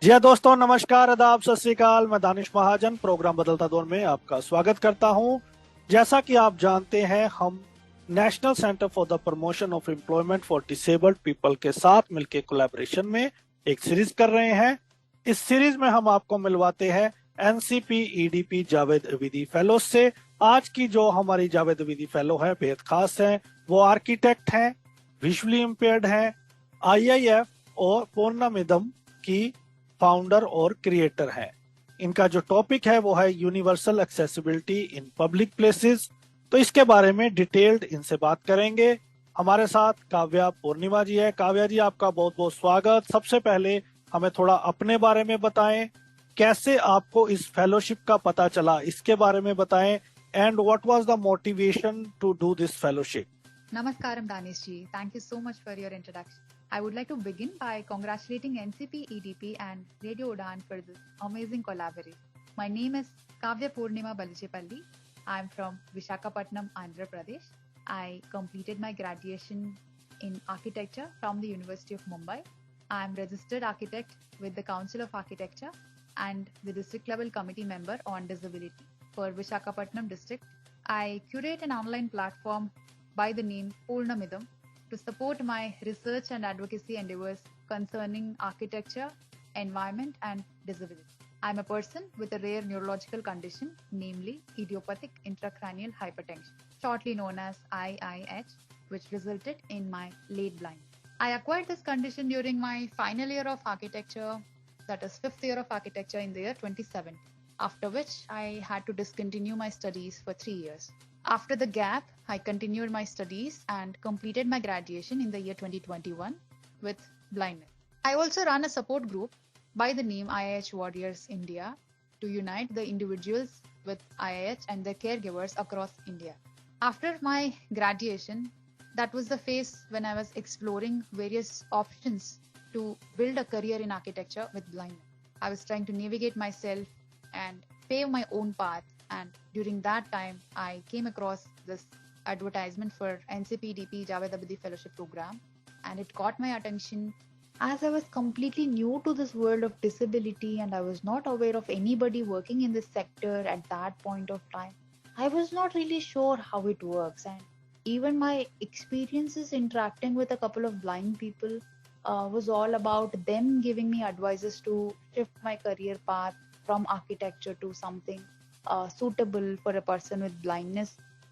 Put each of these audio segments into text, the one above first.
जी हाँ दोस्तों, नमस्कार, आदाब, सत श्री अकाल। मैं दानिश महाजन प्रोग्राम बदलता दौर में आपका स्वागत करता हूँ। जैसा कि आप जानते हैं, हम national centre for the promotion of employment for disabled people के साथ मिलकर कोलैबोरेशन में एक सीरीज कर रहे हैं। इस सीरीज में हम आपको मिलवाते हैं एनसीपीईडीपी जावेद अबीदी फेलो से। आज की जो हमारी जावेद अबीदी फेलो है बेहद खास है। वो आर्किटेक्ट हैं, विजुअली इम्पेयर्ड हैं, आईआईएफ और पूर्णमिदम की फाउंडर और क्रिएटर हैं। इनका जो टॉपिक है वो है universal accessibility in public places. तो इसके बारे में डिटेल्ड इनसे बात करेंगे। हमारे साथ काव्या पूर्णिमा जी है। काव्या जी, आपका बहुत बहुत स्वागत। सबसे पहले हमें थोड़ा अपने बारे में बताएं, कैसे आपको इस फेलोशिप का पता चला, इसके बारे में बताएं, and what was the motivation to do this fellowship. Namaskaram Danish ji. Thank you so much for your introduction. I would like to begin by congratulating NCPEDP and Radioudaan for this amazing collaboration. My name is Kavya Poornima Balajepalli. I am from Visakhapatnam, Andhra Pradesh. I completed my graduation in architecture from the University of Mumbai. I am registered architect with the Council of Architecture and the district level committee member on disability for Visakhapatnam district. I curate an online platform by the name Poornamidam to support my research and advocacy endeavors concerning architecture, environment, and disability. I'm a person with a rare neurological condition, namely Idiopathic Intracranial Hypertension, shortly known as IIH, which resulted in my late blindness. I acquired this condition during my final year of architecture, that is fifth year of architecture in the year 2017, after which I had to discontinue my studies for 3 years. After the gap, I continued my studies and completed my graduation in the year 2021 with blindness. I also run a support group by the name IIH Warriors India to unite the individuals with IIH and their caregivers across India. After my graduation, that was the phase when I was exploring various options to build a career in architecture with blindness. I was trying to navigate myself and pave my own path. And during that time, I came across this advertisement for NCPEDP-Javed Abidi Fellowship program, and it caught my attention. As I was completely new to this world of disability and I was not aware of anybody working in this sector at that point of time, I was not really sure how it works. And even my experiences interacting with a couple of blind people was all about them giving me advices to shift my career path from architecture to something suitable for a person with blindness,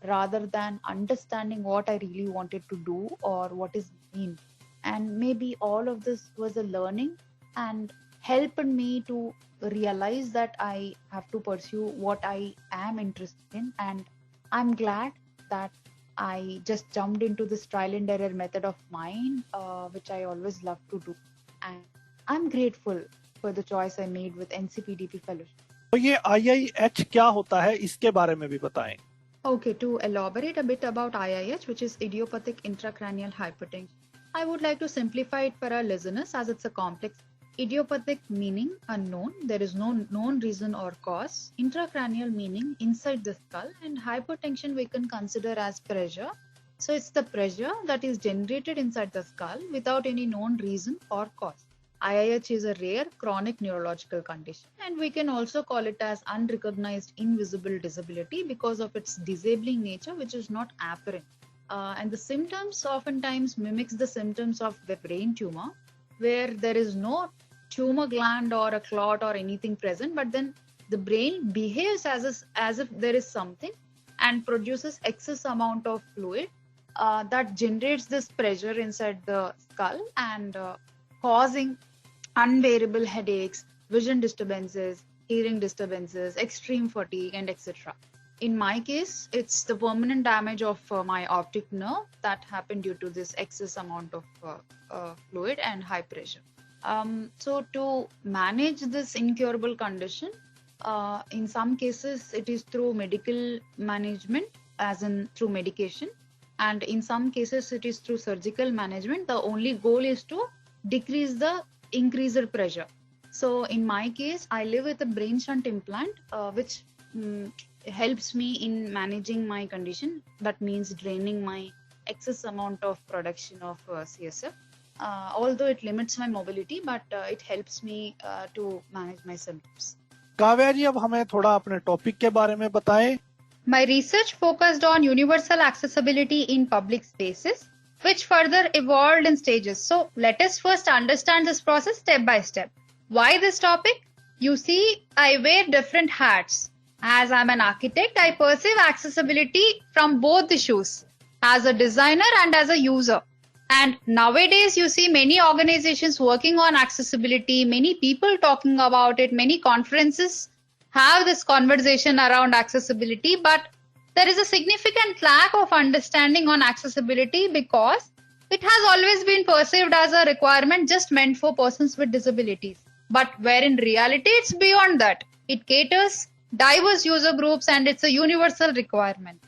rather than understanding what I really wanted to do or what is mean. And maybe all of this was a learning and helped me to realize that I have to pursue what I am interested in. And I'm glad that I just jumped into this trial and error method of mine, which I always love to do. And I'm grateful for the choice I made with NCPDP Fellowship. तो ये IIH क्या होता है, इसके बारे में भी बताएं। Okay, to elaborate a bit about IIH, which is Idiopathic Intracranial Hypertension, I would like to simplify it for our listeners as it's a complex. Idiopathic meaning unknown, there is no known reason or cause. Intracranial meaning inside the skull, and hypertension we can consider as pressure. So it's the pressure that is generated inside the skull without any known reason or cause. IIH is a rare chronic neurological condition, and we can also call it as unrecognized invisible disability because of its disabling nature, which is not apparent. And the symptoms oftentimes mimics the symptoms of the brain tumor, where there is no tumor gland or a clot or anything present, but then the brain behaves as if there is something and produces excess amount of fluid that generates this pressure inside the skull and causing unbearable headaches, vision disturbances, hearing disturbances, extreme fatigue, and etc. In my case, it's the permanent damage of my optic nerve that happened due to this excess amount of fluid and high pressure. So to manage this incurable condition, in some cases it is through medical management, as in through medication, and in some cases it is through surgical management. The only goal is to decrease the increased pressure. So in my case, I live with a brain shunt implant, which helps me in managing my condition. That means draining my excess amount of production of CSF. although it limits my mobility, but it helps me to manage my symptoms. Kavya जी, अब हमें थोड़ा अपने topic के बारे में बताएं. My research focused on universal accessibility in public spaces, which further evolved in stages. So let us first understand this process step by step. Why this topic? You see, I wear different hats. As I'm an architect, I perceive accessibility from both the shoes, as a designer and as a user. And nowadays, you see many organizations working on accessibility, many people talking about it, many conferences have this conversation around accessibility, but there is a significant lack of understanding on accessibility because it has always been perceived as a requirement just meant for persons with disabilities. But where in reality, it's beyond that. It caters diverse user groups and it's a universal requirement.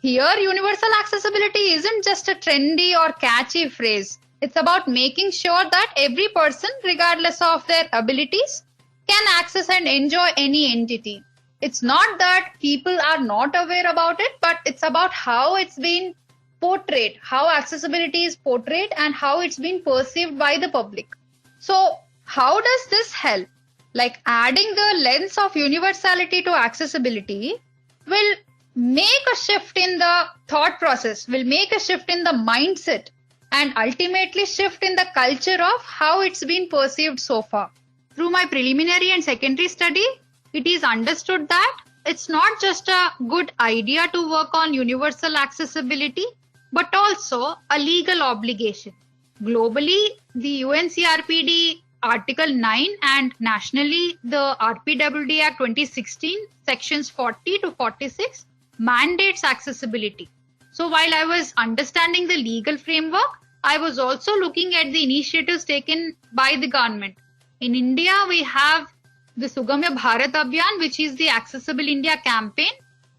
Here, universal accessibility isn't just a trendy or catchy phrase. It's about making sure that every person, regardless of their abilities, can access and enjoy any entity. It's not that people are not aware about it, but it's about how it's been portrayed, how accessibility is portrayed and how it's been perceived by the public. So how does this help? Like adding the lens of universality to accessibility will make a shift in the thought process, will make a shift in the mindset and ultimately shift in the culture of how it's been perceived so far. Through my preliminary and secondary study, it is understood that it's not just a good idea to work on universal accessibility, but also a legal obligation. Globally, the UNCRPD Article 9 and nationally the RPWD Act 2016, sections 40 to 46 mandates accessibility. So while I was understanding the legal framework, I was also looking at the initiatives taken by the government. In India, we have the Sugamya Bharat Abhiyan, which is the Accessible India campaign,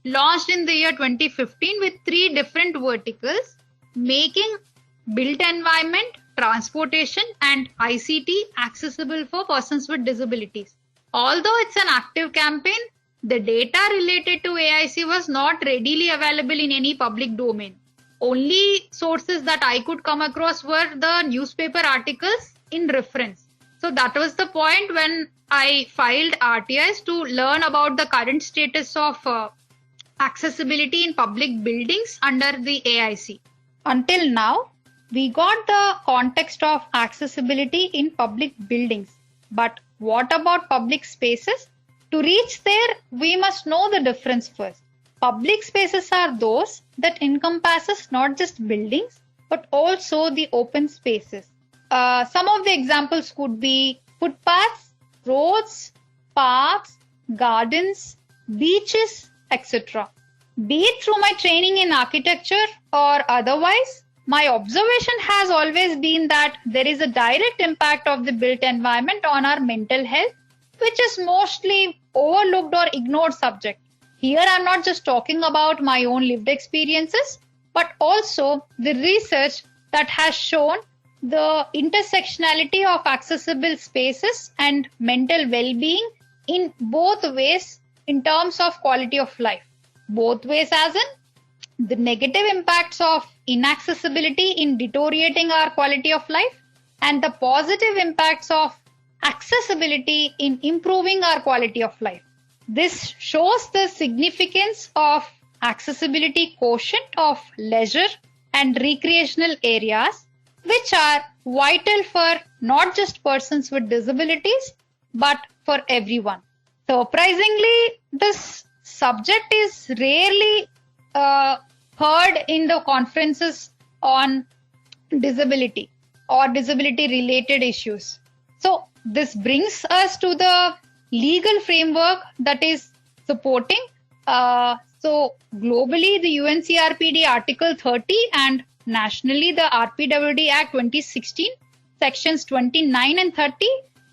launched in the year 2015 with 3 different verticals, making built environment, transportation and ICT accessible for persons with disabilities. Although it's an active campaign, the data related to AIC was not readily available in any public domain. Only sources that I could come across were the newspaper articles in reference. So that was the point when I filed RTIs to learn about the current status of accessibility in public buildings under the AIC. Until now, we got the context of accessibility in public buildings. But what about public spaces? To reach there, we must know the difference first. Public spaces are those that encompasses not just buildings, but also the open spaces. Some of the examples could be footpaths, roads, parks, gardens, beaches, etc. Be it through my training in architecture or otherwise, my observation has always been that there is a direct impact of the built environment on our mental health, which is mostly overlooked or ignored subject. Here I'm not just talking about my own lived experiences, but also the research that has shown the intersectionality of accessible spaces and mental well-being in both ways in terms of quality of life. Both ways as in the negative impacts of inaccessibility in deteriorating our quality of life and the positive impacts of accessibility in improving our quality of life. This shows the significance of accessibility quotient of leisure and recreational areas, which are vital for not just persons with disabilities, but for everyone. Surprisingly, this subject is rarely heard in the conferences on disability or disability related issues. So this brings us to the legal framework that is supporting. So globally, the UNCRPD Article 30 and nationally the RPWD Act 2016, sections 29 and 30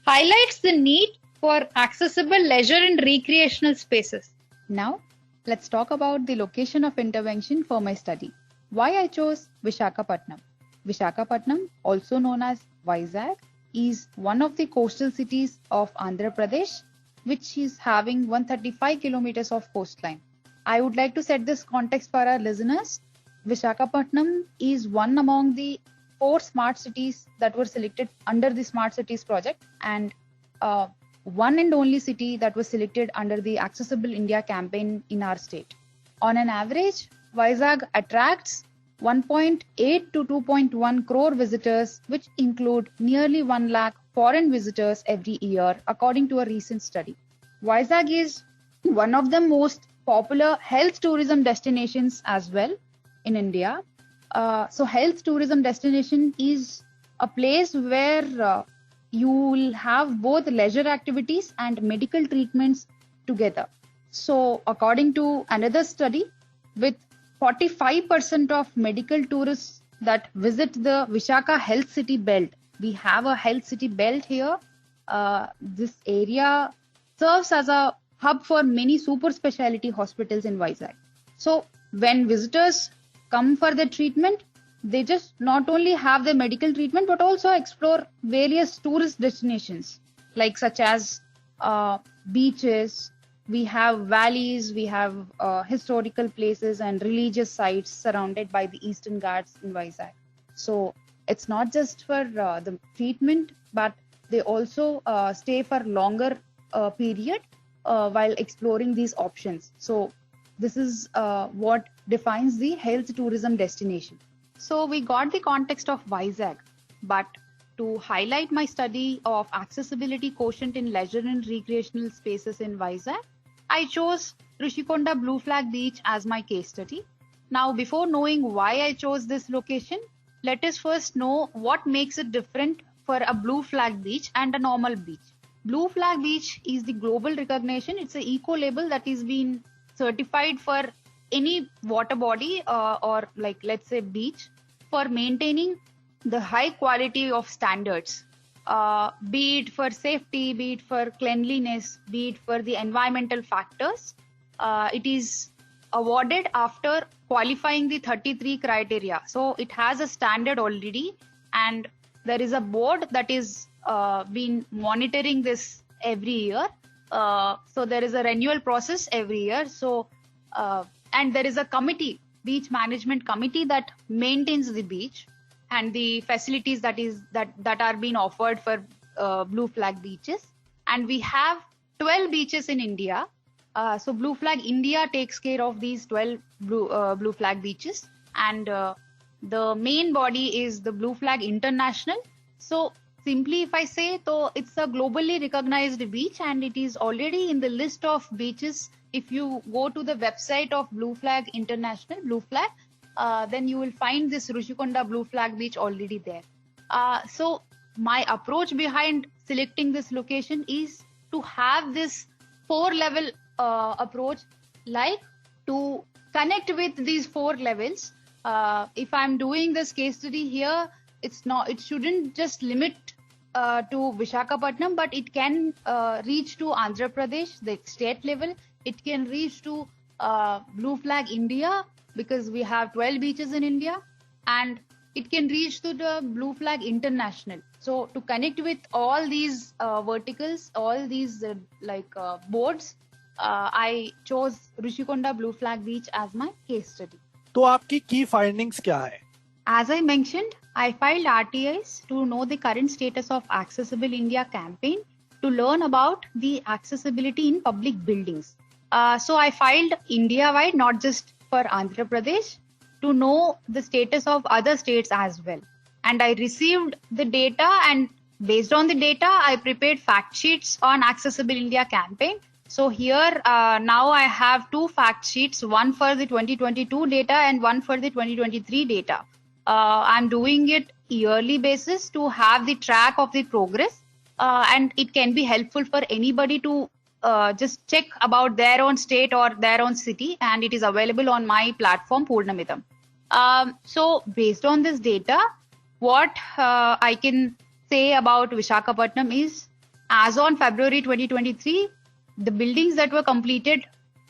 highlights the need for accessible leisure and recreational spaces. Now, let's talk about the location of intervention for my study. Why I chose Visakhapatnam. Visakhapatnam, also known as Vizag, is one of the coastal cities of Andhra Pradesh, which is having 135 kilometers of coastline. I would like to set this context for our listeners. Visakhapatnam is one among the 4 smart cities that were selected under the Smart Cities project, and one and only city that was selected under the Accessible India campaign in our state. On an average, Vizag attracts 1.8 to 2.1 crore visitors, which include nearly 1 lakh foreign visitors every year, according to a recent study. Vizag is one of the most popular health tourism destinations as well in India. So health tourism destination is a place where you will have both leisure activities and medical treatments together. So according to another study, with 45% of medical tourists that visit the Vishaka Health City Belt, we have a health city belt here. This area serves as a hub for many super specialty hospitals in Vizag. So when visitors come for the treatment, they just not only have the medical treatment but also explore various tourist destinations, like such as beaches. We have valleys, we have historical places and religious sites surrounded by the Eastern Ghats in Vizag. So it's not just for the treatment, but they also stay for longer period while exploring these options. So this is what defines the health tourism destination. So we got the context of Vizag, but to highlight my study of accessibility quotient in leisure and recreational spaces in Vizag, I chose Rishikonda Blue Flag Beach as my case study. Now, before knowing why I chose this location, let us first know what makes it different for a blue flag beach and a normal beach. Blue Flag Beach is the global recognition. It's an eco label that is being certified for any water body or like let's say beach for maintaining the high quality of standards, be it for safety, be it for cleanliness, be it for the environmental factors. It is awarded after qualifying the 33 criteria. So it has a standard already, and there is a board that is been monitoring this every year. So there is a renewal process every year. So and there is a committee, beach management committee, that maintains the beach and the facilities that are being offered for blue flag beaches. And we have 12 beaches in India. So Blue Flag India takes care of these 12 blue flag beaches, and the main body is the Blue Flag International. So simply if I say, so it's a globally recognized beach and it is already in the list of beaches. If you go to the website of Blue Flag International, Blue Flag, then you will find this Rishikonda Blue Flag Beach already there. So my approach behind selecting this location is to have this 4-level approach, like to connect with these 4 levels. If I'm doing this case study here, it shouldn't just limit to Visakhapatnam, but it can reach to Andhra Pradesh, the state level. It can reach to Blue Flag India, because we have 12 beaches in India, and it can reach to the Blue Flag International. So to connect with all these verticals, all these boards, I chose Rishikonda Blue Flag Beach as my case study. तो आपकी key findings क्या है? As I mentioned, I filed RTIs to know the current status of Accessible India campaign, to learn about the accessibility in public buildings. So I filed India-wide, not just for Andhra Pradesh, to know the status of other states as well. And I received the data, and based on the data, I prepared fact sheets on Accessible India campaign. So here now I have 2 fact sheets, one for the 2022 data and one for the 2023 data. I'm doing it yearly basis to have the track of the progress, and it can be helpful for anybody to just check about their own state or their own city, and it is available on my platform Poornamidam. So based on this data, what I can say about Visakhapatnam is, as on February 2023, the buildings that were completed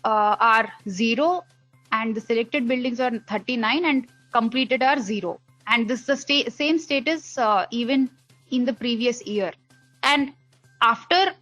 are 0, and the selected buildings are 39 and completed are 0. And this is the same status even in the previous year. And after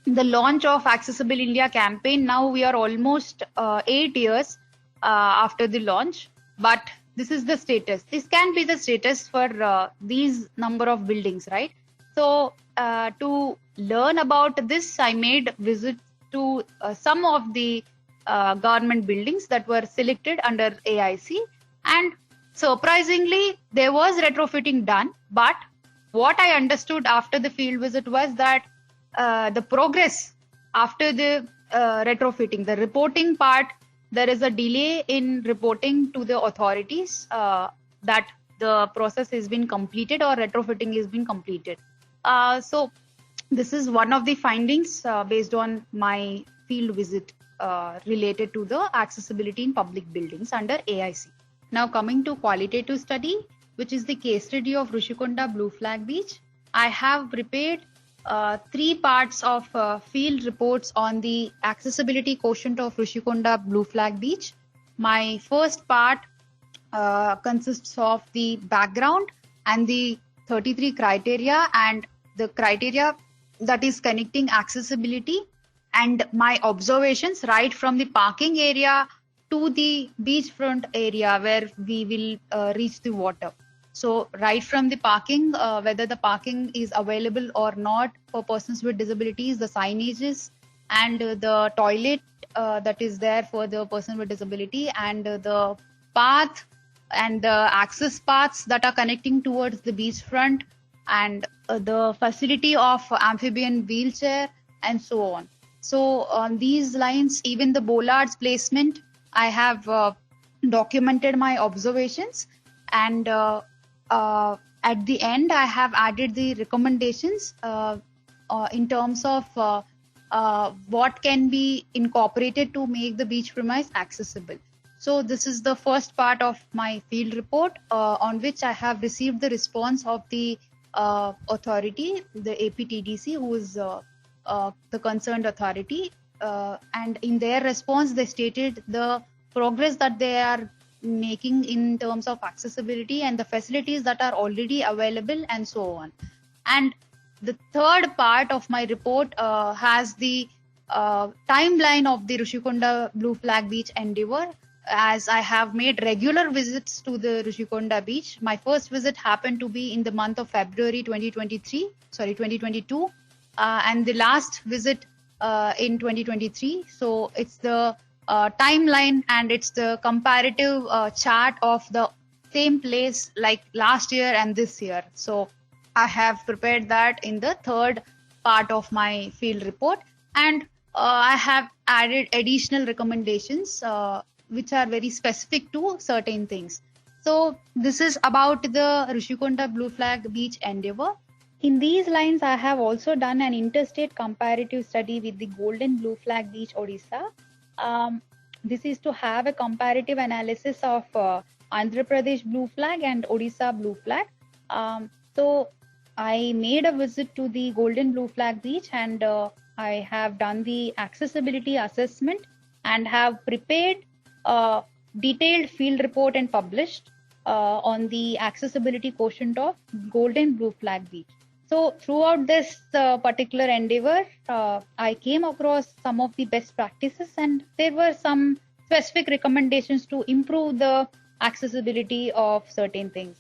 the launch of Accessible India campaign, now we are almost 8 years after the launch, but this is the status. This can be the status for these number of buildings, right? So to learn about this, I made visit to some of the government buildings that were selected under AIC, and surprisingly, there was retrofitting done. But what I understood after the field visit was that the progress after the retrofitting, the reporting part, there is a delay in reporting to the authorities that the process has been completed or retrofitting has been completed. So this is one of the findings based on my field visit related to the accessibility in public buildings under AIC. Now coming to qualitative study, which is the case study of Rishikonda Blue Flag Beach. I have prepared 3 parts of field reports on the accessibility quotient of Rishikonda Blue Flag Beach. My first part consists of the background and the 33 criteria and the criteria that is connecting accessibility, and my observations right from the parking area to the beachfront area where we will reach the water. So right from the parking, whether the parking is available or not for persons with disabilities, the signages and the toilet that is there for the person with disability, and the path and the access paths that are connecting towards the beachfront, and the facility of amphibian wheelchair and so on. So on these lines, even the bollards placement, I have documented my observations, and at the end, I have added the recommendations in terms of what can be incorporated to make the beach premise accessible. So this is the first part of my field report on which I have received the response of the authority, the APTDC, who is the concerned authority. And in their response, they stated the progress that they are making in terms of accessibility and the facilities that are already available and so on. And the third part of my report has the timeline of the Rishikonda Blue Flag Beach endeavor, as I have made regular visits to the Rishikonda beach. My first visit happened to be in the month of February 2022, and the last visit in 2023. So it's the timeline and it's the comparative chart of the same place like last year and this year. So I have prepared that in the third part of my field report, and I have added additional recommendations which are very specific to certain things. So this is about the Rishikonda Blue Flag Beach endeavor. In these lines, I have also done an interstate comparative study with the Golden Blue Flag Beach, Odisha. This is to have a comparative analysis of Andhra Pradesh Blue Flag and Odisha Blue Flag. So I made a visit to the Golden Blue Flag Beach, and I have done the accessibility assessment and have prepared a detailed field report and published on the accessibility quotient of Golden Blue Flag Beach. So throughout this particular endeavor, I came across some of the best practices, and there were some specific recommendations to improve the accessibility of certain things.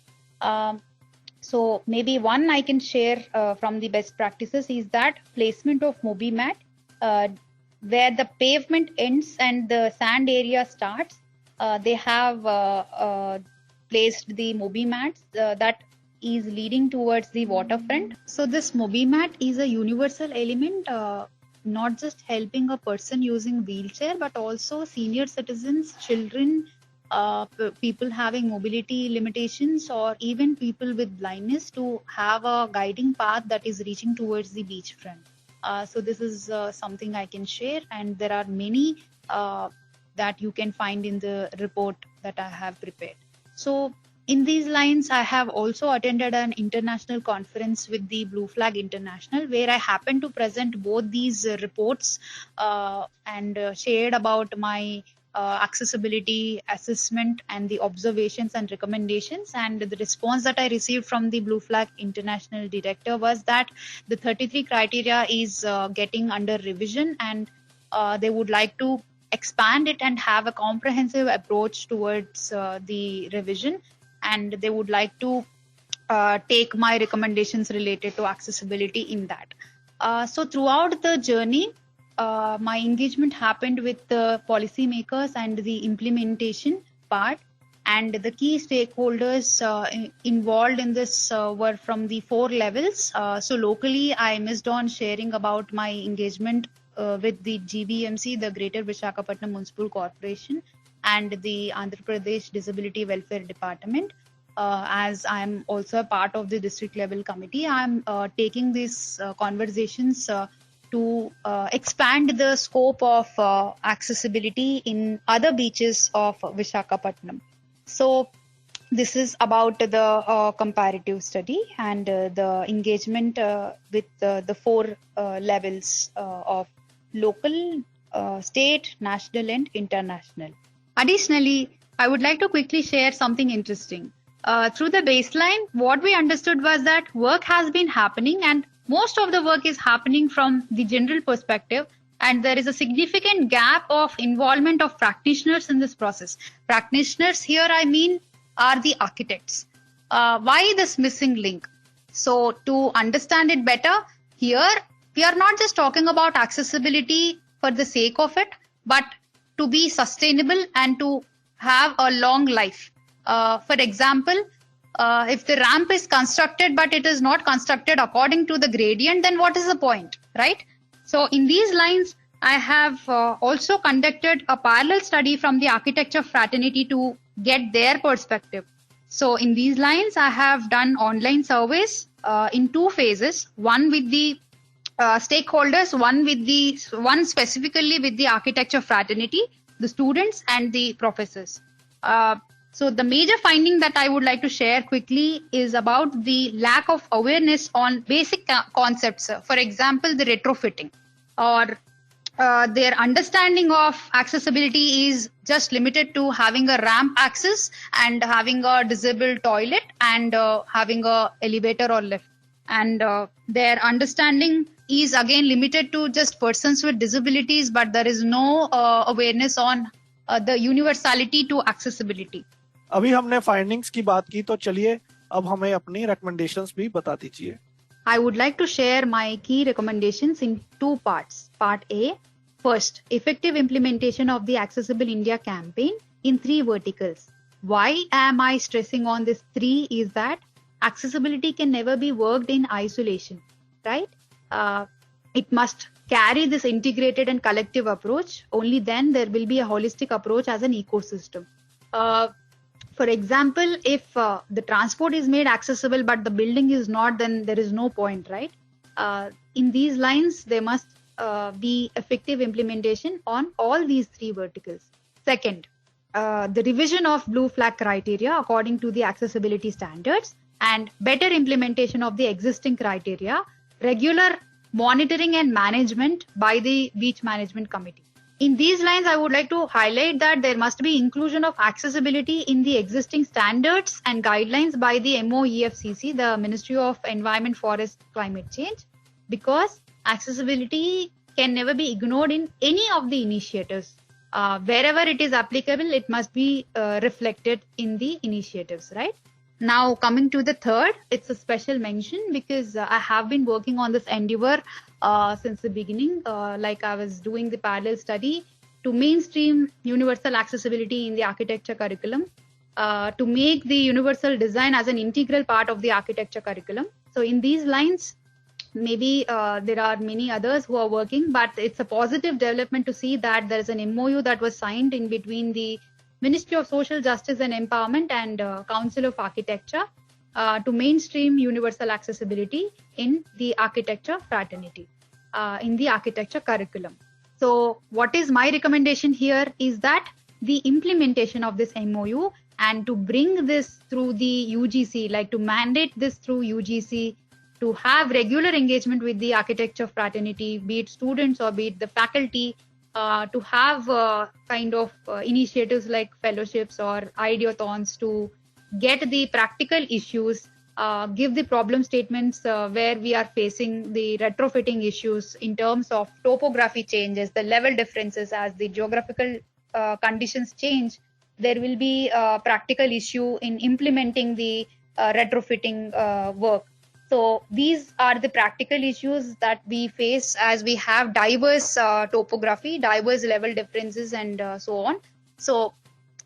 So maybe one I can share from the best practices is that placement of MobiMat, where the pavement ends and the sand area starts. They have placed the MobiMats that is leading towards the waterfront. So this MobiMat is a universal element, not just helping a person using wheelchair, but also senior citizens, children, people having mobility limitations, or even people with blindness to have a guiding path that is reaching towards the beachfront. So this is something I can share, and there are many that you can find in the report that I have prepared. So in these lines, I have also attended an international conference with the Blue Flag International, where I happened to present both these reports and shared about my accessibility assessment and the observations and recommendations. And the response that I received from the Blue Flag International director was that the 33 criteria is getting under revision, and they would like to expand it and have a comprehensive approach towards the revision, and they would like to take my recommendations related to accessibility in that. So throughout the journey, my engagement happened with the policymakers and the implementation part, and the key stakeholders involved in this were from the 4 levels. So locally, I missed on sharing about my engagement with the GVMC, the Greater Visakhapatnam Municipal Corporation, and the Andhra Pradesh Disability Welfare Department. As I'm also a part of the district level committee, I'm taking these conversations to expand the scope of accessibility in other beaches of Visakhapatnam. So this is about the comparative study and the engagement with the 4 levels of local, state, national and international. Additionally, I would like to quickly share something interesting. Through the baseline, what we understood was that work has been happening, and most of the work is happening from the general perspective, and there is a significant gap of involvement of practitioners in this process. Practitioners here, I mean, are the architects. Why this missing link? So to understand it better, here we are not just talking about accessibility for the sake of it, but to be sustainable and to have a long life. For example, if the ramp is constructed but it is not constructed according to the gradient, then what is the point, right? So in these lines, I have also conducted a parallel study from the architecture fraternity to get their perspective. So in these lines, I have done online surveys in 2 phases, one with the stakeholders, one specifically with the architecture fraternity, the students and the professors. So the major finding that I would like to share quickly is about the lack of awareness on basic concepts. For example, the retrofitting, or their understanding of accessibility is just limited to having a ramp access and having a disabled toilet and having a elevator or lift. And their understanding is again limited to just persons with disabilities, but there is no awareness on the universality to accessibility. अभी हमने findings की बात की, तो चलिए अब हमें अपनी recommendations भी बता दीजिए. I would like to share my key recommendations in 2 parts. Part A, first, effective implementation of the Accessible India campaign in 3 verticals. Why am I stressing on this 3 is that accessibility can never be worked in isolation, right? It must carry this integrated and collective approach. Only then there will be a holistic approach as an ecosystem. For example, if the transport is made accessible but the building is not, then there is no point, right? In these lines, there must be effective implementation on all these 3 verticals. Second, the revision of blue flag criteria according to the accessibility standards and better implementation of the existing criteria, regular monitoring and management by the beach management committee. In these lines, I would like to highlight that there must be inclusion of accessibility in the existing standards and guidelines by the MOEFCC, the Ministry of Environment, Forest, Climate Change, because accessibility can never be ignored in any of the initiatives. Wherever it is applicable, it must be reflected in the initiatives, right? Now, coming to the third, it's a special mention because I have been working on this endeavor since the beginning. Like I was doing the parallel study to mainstream universal accessibility in the architecture curriculum, to make the universal design as an integral part of the architecture curriculum. So in these lines, maybe there are many others who are working, but it's a positive development to see that there is an MOU that was signed in between the Ministry of Social Justice and Empowerment and Council of Architecture to mainstream universal accessibility in the architecture fraternity, in the architecture curriculum. So what is my recommendation here is that the implementation of this MOU and to bring this through the UGC, like to mandate this through UGC, to have regular engagement with the architecture fraternity, be it students or be it the faculty, to have kind of initiatives like fellowships or ideathons to get the practical issues give the problem statements where we are facing the retrofitting issues in terms of topography changes, the level differences as the geographical conditions change. There will be a practical issue in implementing the retrofitting work. So these are the practical issues that we face as we have diverse topography, diverse level differences, and so on. So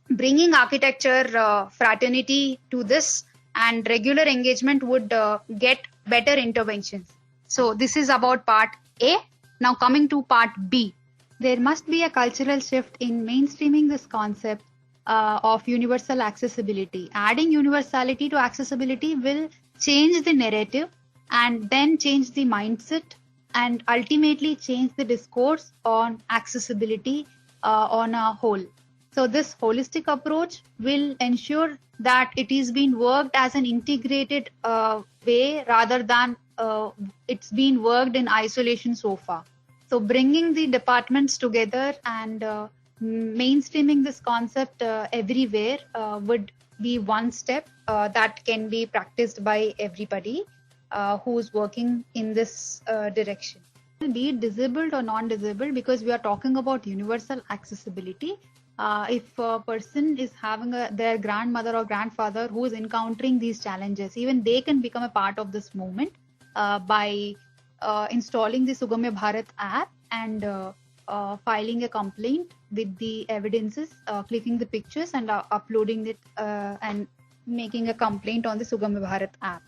bringing architecture fraternity to this and regular engagement would get better interventions. So this is about part A. Now coming to part B. There must be a cultural shift in mainstreaming this concept of universal accessibility. Adding universality to accessibility will change the narrative and then change the mindset and ultimately change the discourse on accessibility on a whole. So this holistic approach will ensure that it is being worked as an integrated way rather than it's been worked in isolation so far. So bringing the departments together and mainstreaming this concept everywhere would be one step that can be practiced by everybody who's working in this direction. Be it disabled or non-disabled, because we are talking about universal accessibility. If a person is having their grandmother or grandfather who is encountering these challenges, even they can become a part of this movement by installing the Sugamya Bharat app and filing a complaint with the evidences, clicking the pictures and uploading it and making a complaint on the Sugamya Bharat app.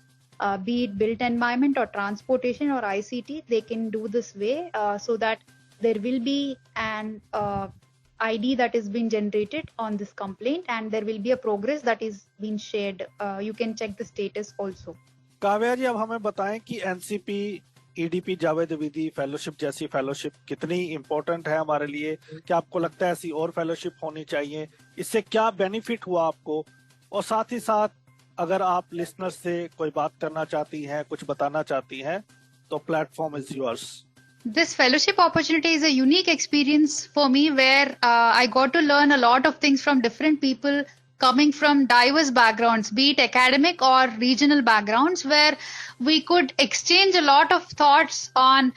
Be it built environment or transportation or ICT, they can do this way so that there will be an ID that is being generated on this complaint and there will be a progress that is being shared. You can check the status also. Kavya जी, अब हमें बताएं कि NCP Javed अबीदी fellowship जैसी fellowship कितनी important है हमारे लिए। क्या आपको लगता है ऐसी और फेलोशिप होनी चाहिए? इससे क्या बेनिफिट हुआ आपको? और साथ ही साथ अगर आप लिसनर से कोई बात करना चाहती हैं, कुछ बताना चाहती हैं, तो platform is yours. This fellowship opportunity is a unique experience for me where I got to learn a lot of things from different people coming from diverse backgrounds, be it academic or regional backgrounds, where we could exchange a lot of thoughts on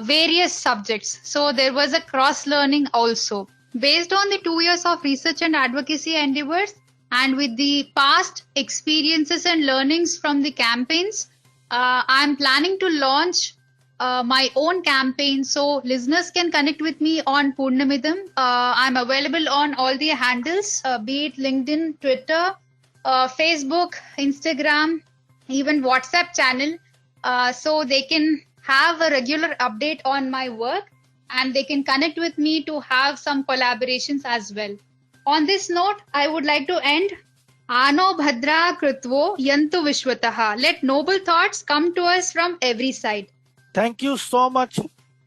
various subjects. So there was a cross learning also. Based on the 2 years of research and advocacy endeavors and with the past experiences and learnings from the campaigns, I'm planning to launch my own campaign, so listeners can connect with me on Poornamidam. I'm available on all the handles, be it LinkedIn, Twitter, Facebook, Instagram, even WhatsApp channel. So they can have a regular update on my work and they can connect with me to have some collaborations as well. On this note, I would like to end. Ano bhadra krutvo yantu vishwataha. Let noble thoughts come to us from every side. Thank you so much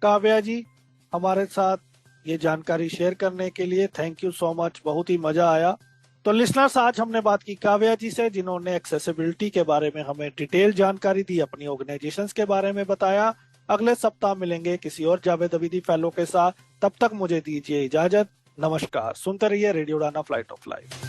Kavya ji, हमारे साथ ये जानकारी share करने के लिए। Thank you so much, बहुत ही मजा आया। तो लिसनर्स, आज हमने बात की काव्या जी से, जिन्होंने एक्सेसिबिलिटी के बारे में हमें डिटेल जानकारी दी, अपनी ऑर्गेनाइजेशंस के बारे में बताया। अगले सप्ताह मिलेंगे किसी और जावेद अबीदी फेलो के साथ। तब तक मुझे दीजिए इजाजत। नमस्कार। सुनते रहिए रेडियो उड़ान फ्लाइट ऑफ लाइफ।